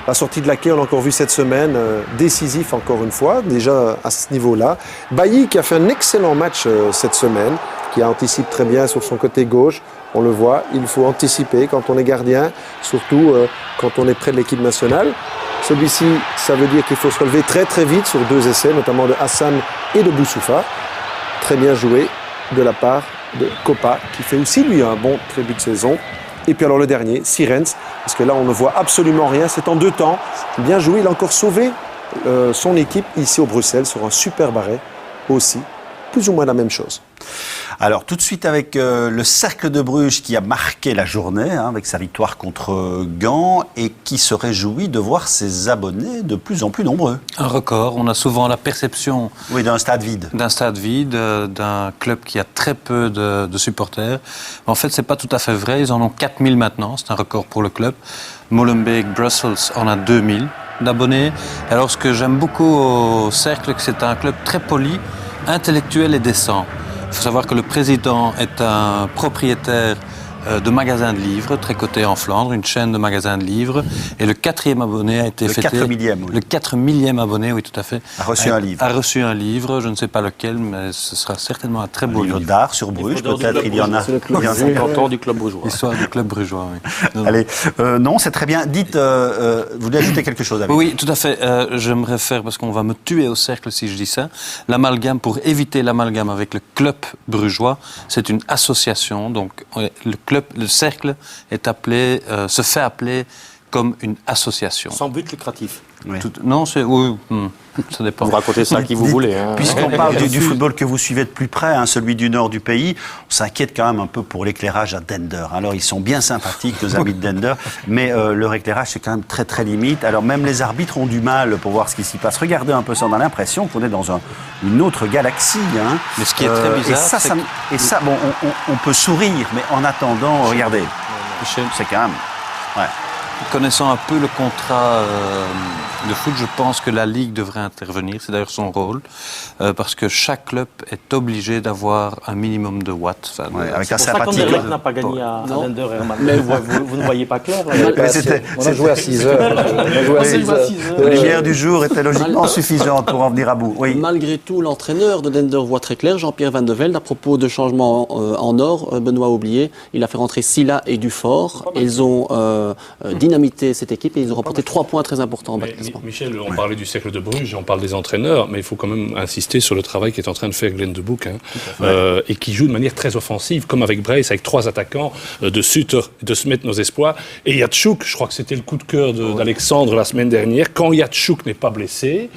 La sortie de Laquais, on l'a encore vu cette semaine, décisif encore une fois, déjà à ce niveau-là. Bailly qui a fait un excellent match cette semaine, qui anticipe très bien sur son côté gauche. On le voit, il faut anticiper quand on est gardien, surtout quand on est près de l'équipe nationale. Celui-ci, ça veut dire qu'il faut se relever très très vite sur 2 essais, notamment de Hassan et de Boussoufa. Très bien joué de la part de Copa, qui fait aussi lui un bon début de saison. Et puis alors le dernier, Sirens, parce que là on ne voit absolument rien, c'est en 2 temps. Bien joué, il a encore sauvé son équipe ici au Bruxelles sur un super arrêt aussi. Plus ou moins la même chose. Alors tout de suite avec le Cercle de Bruges qui a marqué la journée avec sa victoire contre Gand et qui se réjouit de voir ses abonnés de plus en plus nombreux. Un record, on a souvent la perception... Oui, d'un stade vide. D'un stade vide, d'un club qui a très peu de supporters. En fait, c'est pas tout à fait vrai, ils en ont 4000 maintenant, c'est un record pour le club. Molenbeek, Brussels en a 2000 d'abonnés. Alors ce que j'aime beaucoup au Cercle, c'est que c'est un club très poli, intellectuel et décent. Il faut savoir que le président est un propriétaire de magasins de livres, très coté en Flandre, une chaîne de magasins de livres. Et le 4e abonné a été fêté. Le 4 millième, oui. Le 4 millième abonné, oui, tout à fait. A reçu un livre. A reçu un livre, je ne sais pas lequel, mais ce sera certainement un très beau livre. D'art sur Bruges, peut-être, il y en a. Il y a 50 ans du club brugeois. Histoire du club brugeois, oui. Non, allez, non, c'est très bien. Dites, vous voulez ajouter quelque chose avec Oui, tout à fait. J'aimerais faire, parce qu'on va me tuer au Cercle si je dis ça, l'amalgame, pour éviter l'amalgame avec le club brugeois, c'est une association. Donc, le Cercle est appelé, se fait appeler comme une association. Sans but lucratif. Oui. Non, c'est... Oui, ça dépend. Vous racontez ça à qui vous voulez. Puisqu'on parle du football que vous suivez de plus près, celui du nord du pays, on s'inquiète quand même un peu pour l'éclairage à Dender. Alors, ils sont bien sympathiques, nos amis de Dender, mais leur éclairage, c'est quand même très, très limite. Alors, même les arbitres ont du mal pour voir ce qui s'y passe. Regardez un peu ça, on a l'impression qu'on est dans une autre galaxie. Mais ce qui est très bizarre, et ça, bon, on peut sourire, mais en attendant, regardez, c'est quand même... Ouais. Connaissant un peu le contrat de foot, je pense que la Ligue devrait intervenir, c'est d'ailleurs son rôle, parce que chaque club est obligé d'avoir un minimum de watts. Avec un sympathique. sympathique. n'a pas gagné à Dender et Herman. Mais vous ne voyez pas clair. On a joué à 6 heures. La lumière du jour était logiquement suffisante pour en venir à bout. Oui. Malgré tout, l'entraîneur de Dender voit très clair, Jean-Pierre Van de Velde, à propos de changement en or, Benoît Aublier, il a fait rentrer Silla et Dufort. Ils ont dynamité cette équipe et ils ont remporté 3 points très importants. Michel, on parlait du Cercle de Bruges, on parle des entraîneurs, mais il faut quand même insister sur le travail qu'est en train de faire Glenn de Boek, et qui joue de manière très offensive, comme avec Brace, avec 3 attaquants, de Sutter, de Smet, nos espoirs, et Yatchouk, je crois que c'était le coup de cœur d'Alexandre la semaine dernière, quand Yatchouk n'est pas blessé.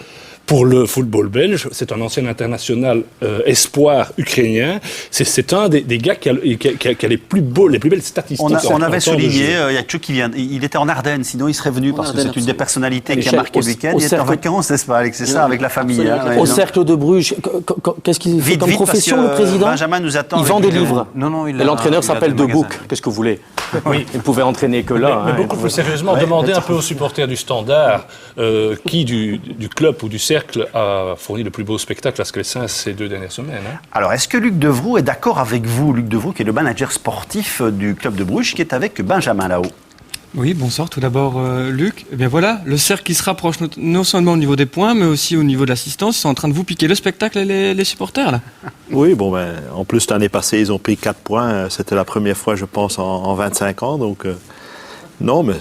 Pour le football belge, c'est un ancien international espoir ukrainien. C'est un des gars qui a les plus belles statistiques. On avait souligné, Yatchouk, il était en Ardennes, sinon il serait venu parce que c'est une des personnalités qui a marqué le week-end. Il était en vacances, n'est-ce pas, Alex? C'est ça, avec la famille. Au Cercle de Bruges, qu'est-ce qu'il fait comme profession, le président? Benjamin nous attend. Il vend des livres. Non, et l'entraîneur s'appelle De Boek. Qu'est-ce que vous voulez? Oui, il ne pouvait entraîner que là. Mais beaucoup plus sérieusement, demandez un peu aux supporters du Standard qui du club ou du Cercle a fourni le plus beau spectacle à Sclessin ces 2 dernières semaines. Alors, est-ce que Luc Devroux est d'accord avec vous? Luc Devroux, qui est le manager sportif du club de Bruges, qui est avec Benjamin là-haut. Oui, bonsoir. Tout d'abord, Luc. Eh bien voilà, le Cercle qui se rapproche non seulement au niveau des points, mais aussi au niveau de l'assistance. Ils sont en train de vous piquer le spectacle et les supporters, là. Oui, en plus, l'année passée, ils ont pris 4 points. C'était la première fois, je pense, en 25 ans. Donc, non, mais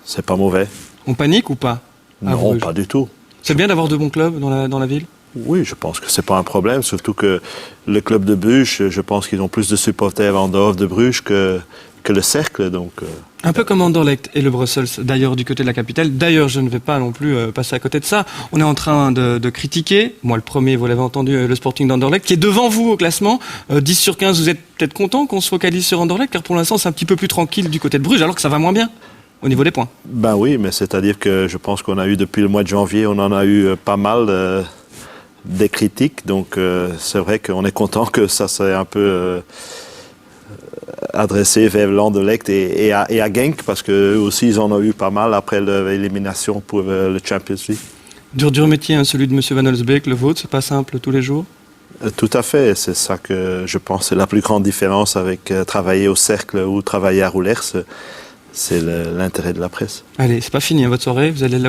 c'est pas mauvais. On panique ou pas? Non, pas du tout. C'est bien d'avoir de bons clubs dans la ville? Oui, je pense que c'est pas un problème, surtout que le club de Bruges, je pense qu'ils ont plus de supporters en dehors de Bruges que le Cercle, donc... Un peu comme Anderlecht et le Brussels, d'ailleurs, du côté de la capitale. D'ailleurs, je ne vais pas non plus passer à côté de ça. On est en train de critiquer, moi le premier, vous l'avez entendu, le Sporting d'Anderlecht, qui est devant vous au classement. 10 sur 15, vous êtes peut-être content qu'on se focalise sur Anderlecht, car pour l'instant, c'est un petit peu plus tranquille du côté de Bruges, alors que ça va moins bien au niveau des points. Ben oui, mais c'est-à-dire que je pense qu'on a eu, depuis le mois de janvier, on en a eu pas mal des critiques. Donc c'est vrai qu'on est content que ça s'est un peu adressé vers l'Anderlecht et à Genk, parce qu'eux aussi, ils en ont eu pas mal après l'élimination pour le Champions League. Dur métier, celui de M. Van Hulsbeek, le vôtre, c'est pas simple tous les jours? Tout à fait, c'est ça que je pense, c'est la plus grande différence avec travailler au Cercle ou travailler à Roulers. c'est l'intérêt de la presse. Allez, c'est pas fini, hein, votre soirée, vous allez là